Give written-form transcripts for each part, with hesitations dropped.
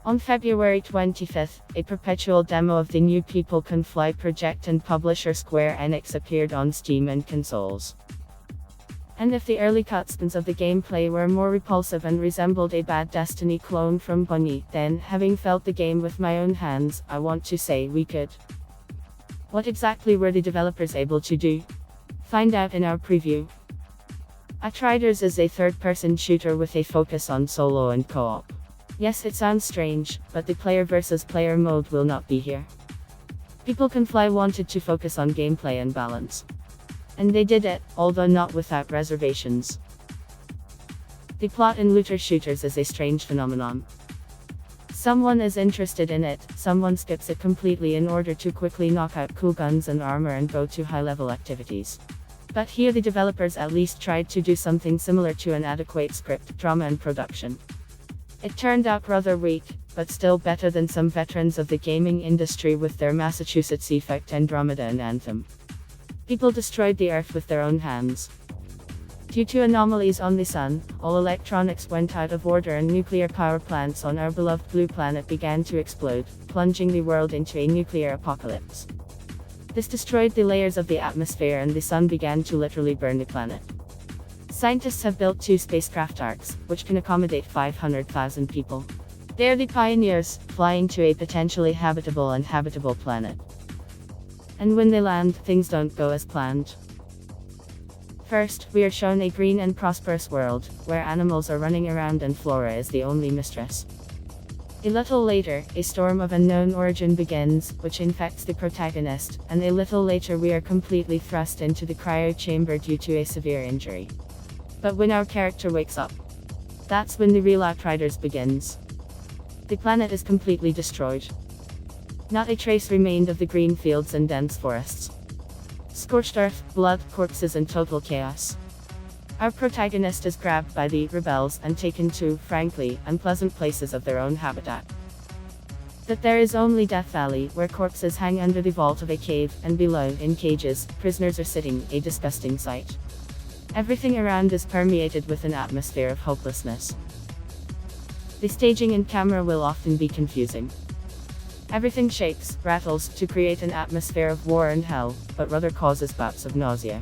On February 25th, a perpetual demo of the new People Can Fly project and publisher Square Enix appeared on Steam and consoles. And if the early cutscenes of the gameplay were more repulsive and resembled a bad Destiny clone from Bungie, then, having felt the game with my own hands, I want to say we could. What exactly were the developers able to do? Find out in our preview. Outriders is a third-person shooter with a focus on solo and co-op. Yes, it sounds strange, but the player versus player mode will not be here. People Can Fly wanted to focus on gameplay and balance. And they did it, although not without reservations. The plot in looter shooters is a strange phenomenon. Someone is interested in it, someone skips it completely in order to quickly knock out cool guns and armor and go to high-level activities. But here the developers at least tried to do something similar to an adequate script, drama and production. It turned out rather weak, but still better than some veterans of the gaming industry with their Massachusetts Effect, Andromeda and Anthem. People destroyed the Earth with their own hands. Due to anomalies on the Sun, all electronics went out of order and nuclear power plants on our beloved blue planet began to explode, plunging the world into a nuclear apocalypse. This destroyed the layers of the atmosphere and the Sun began to literally burn the planet. Scientists have built 2 spacecraft arcs, which can accommodate 500,000 people. They're the pioneers, flying to a potentially habitable and habitable planet. And when they land, things don't go as planned. First, we are shown a green and prosperous world, where animals are running around and flora is the only mistress. A little later, a storm of unknown origin begins, which infects the protagonist, and a little later we are completely thrust into the cryo chamber due to a severe injury. But when our character wakes up, that's when the real Outriders begins. The planet is completely destroyed. Not a trace remained of the green fields and dense forests. Scorched earth, blood, corpses and total chaos. Our protagonist is grabbed by the rebels and taken to, frankly, unpleasant places of their own habitat. But there is only Death Valley, where corpses hang under the vault of a cave, and below, in cages, prisoners are sitting, a disgusting sight. Everything around is permeated with an atmosphere of hopelessness. The staging and camera will often be confusing. Everything shakes, rattles, to create an atmosphere of war and hell, but rather causes bouts of nausea.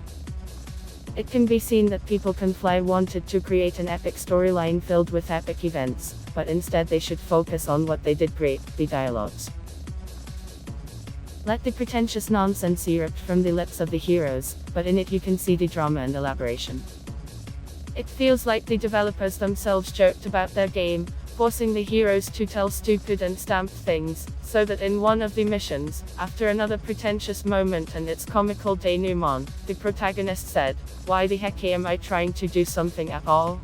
It can be seen that People Can Fly wanted to create an epic storyline filled with epic events, but instead they should focus on what they did great, the dialogues. Let the pretentious nonsense erupt from the lips of the heroes, but in it you can see the drama and elaboration. It feels like the developers themselves joked about their game, forcing the heroes to tell stupid and stamped things, so that in one of the missions, after another pretentious moment and its comical denouement, the protagonist said, "Why the heck am I trying to do something at all?"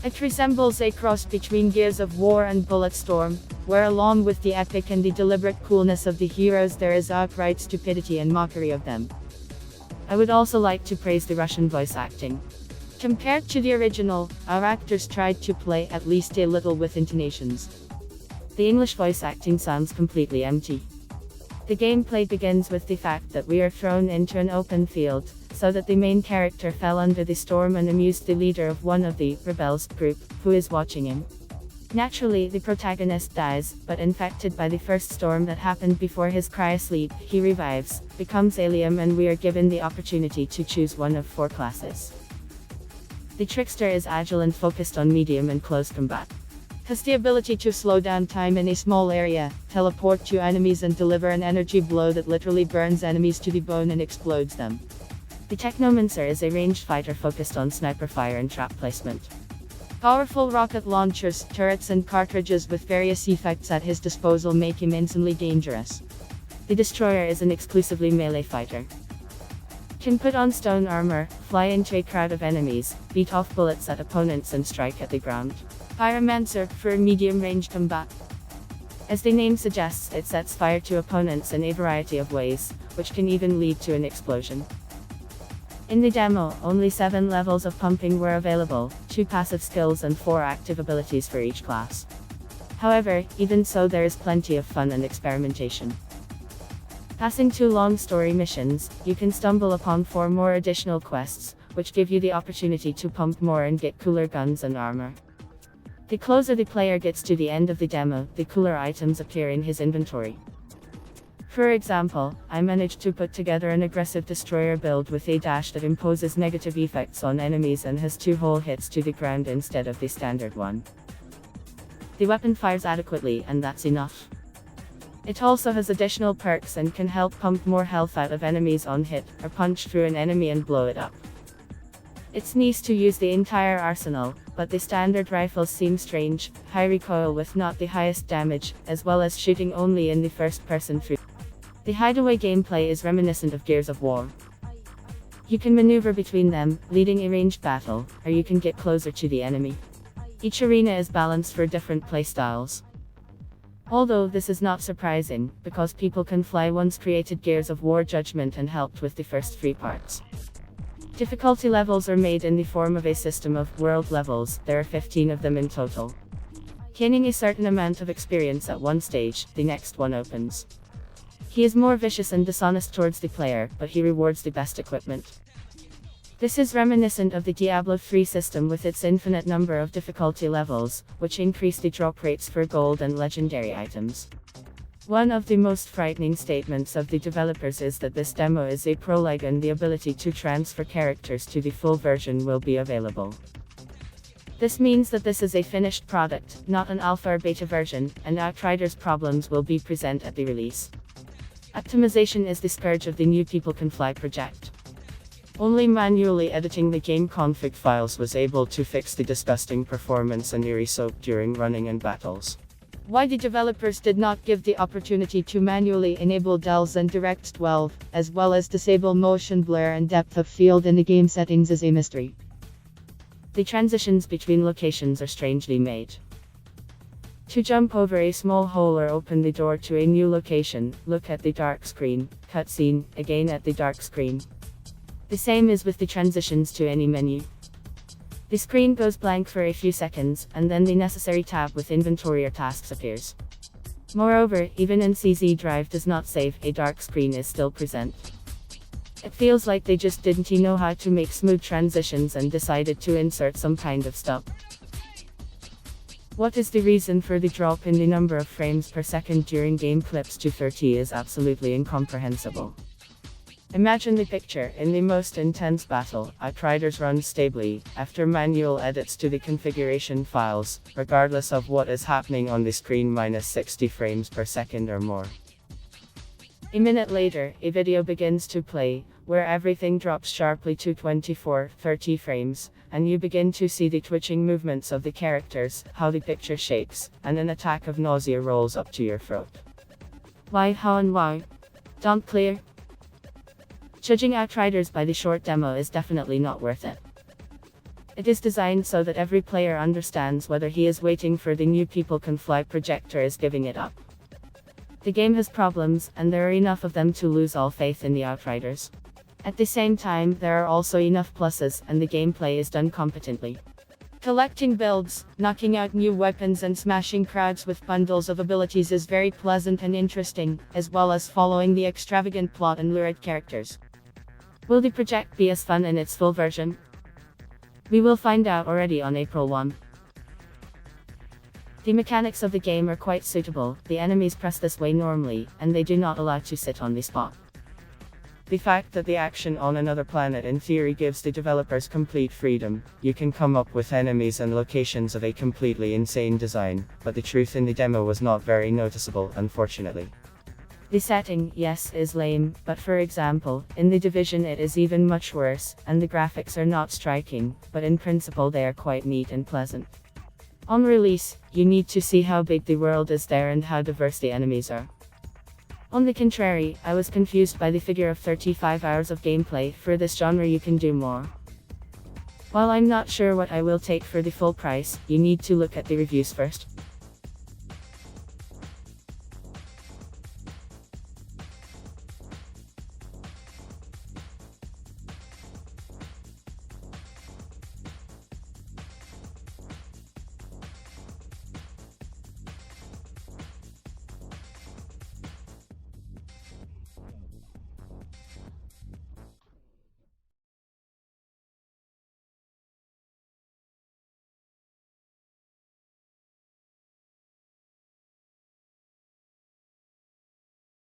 It resembles a cross between Gears of War and Bulletstorm, where along with the epic and the deliberate coolness of the heroes there is outright stupidity and mockery of them. I would also like to praise the Russian voice acting. Compared to the original, our actors tried to play at least a little with intonations. The English voice acting sounds completely empty. The gameplay begins with the fact that we are thrown into an open field, so that the main character fell under the storm and amused the leader of one of the rebels group, who is watching him. Naturally, the protagonist dies, but infected by the first storm that happened before his cryosleep, he revives, becomes alien, and we are given the opportunity to choose one of 4 classes. The Trickster is agile and focused on medium and close combat. Has the ability to slow down time in a small area, teleport to enemies and deliver an energy blow that literally burns enemies to the bone and explodes them. The Technomancer is a ranged fighter focused on sniper fire and trap placement. Powerful rocket launchers, turrets and cartridges with various effects at his disposal make him instantly dangerous. The Destroyer is an exclusively melee fighter. Can put on stone armor, fly into a crowd of enemies, beat off bullets at opponents and strike at the ground. Pyromancer, for medium-range combat. As the name suggests, it sets fire to opponents in a variety of ways, which can even lead to an explosion. In the demo, only 7 levels of pumping were available, 2 passive skills and 4 active abilities for each class. However, even so there is plenty of fun and experimentation. Passing 2 long story missions, you can stumble upon 4 more additional quests, which give you the opportunity to pump more and get cooler guns and armor. The closer the player gets to the end of the demo, the cooler items appear in his inventory. For example, I managed to put together an aggressive destroyer build with a dash that imposes negative effects on enemies and has 2 whole hits to the ground instead of the standard one. The weapon fires adequately, and that's enough. It also has additional perks and can help pump more health out of enemies on hit, or punch through an enemy and blow it up. It's nice to use the entire arsenal, but the standard rifles seem strange, high recoil with not the highest damage, as well as shooting only in the first-person view. The hideaway gameplay is reminiscent of Gears of War. You can maneuver between them, leading a ranged battle, or you can get closer to the enemy. Each arena is balanced for different playstyles. Although this is not surprising, because People Can Fly once created Gears of War Judgment and helped with the first 3 parts. Difficulty levels are made in the form of a system of world levels. There are 15 of them in total. Gaining a certain amount of experience at one stage, the next one opens. He is more vicious and dishonest towards the player, but he rewards the best equipment. This is reminiscent of the Diablo 3 system with its infinite number of difficulty levels, which increase the drop rates for gold and legendary items. One of the most frightening statements of the developers is that this demo is a prologue and the ability to transfer characters to the full version will be available. This means that this is a finished product, not an alpha or beta version, and Outriders problems will be present at the release. Optimization is the scourge of the new People Can Fly project. Only manually editing the game config files was able to fix the disgusting performance and eerie soak during running and battles. Why the developers did not give the opportunity to manually enable DLSS and DirectX 12, as well as disable motion blur and depth of field in the game settings is a mystery. The transitions between locations are strangely made. To jump over a small hole or open the door to a new location, look at the dark screen, cutscene, again at the dark screen. The same is with the transitions to any menu. The screen goes blank for a few seconds, and then the necessary tab with inventory or tasks appears. Moreover, even in CZ Drive does not save, a dark screen is still present. It feels like they just didn't know how to make smooth transitions and decided to insert some kind of stop. What is the reason for the drop in the number of frames per second during game clips to 30 is absolutely incomprehensible. Imagine the picture: in the most intense battle, Outriders runs stably, after manual edits to the configuration files, regardless of what is happening on the screen, minus 60 frames per second or more. A minute later, a video begins to play, where everything drops sharply to 24-30 frames, and you begin to see the twitching movements of the characters, how the picture shakes, and an attack of nausea rolls up to your throat. Why, how and why? Don't clear. Judging Outriders by the short demo is definitely not worth it. It is designed so that every player understands whether he is waiting for the new People Can Fly project or is giving it up. The game has problems, and there are enough of them to lose all faith in the Outriders. At the same time, there are also enough pluses, and the gameplay is done competently. Collecting builds, knocking out new weapons and smashing crowds with bundles of abilities is very pleasant and interesting, as well as following the extravagant plot and lurid characters. Will the project be as fun in its full version? We will find out already on April 1. The mechanics of the game are quite suitable. The enemies press this way normally, and they do not allow to sit on the spot. The fact that the action on another planet in theory gives the developers complete freedom. You can come up with enemies and locations of a completely insane design, but the truth in the demo was not very noticeable, unfortunately. The setting, yes, is lame, but for example, in The Division it is even much worse, and the graphics are not striking, but in principle they are quite neat and pleasant. On release, you need to see how big the world is there and how diverse the enemies are. On the contrary, I was confused by the figure of 35 hours of gameplay. For this genre you can do more. While I'm not sure what I will take for the full price, you need to look at the reviews first.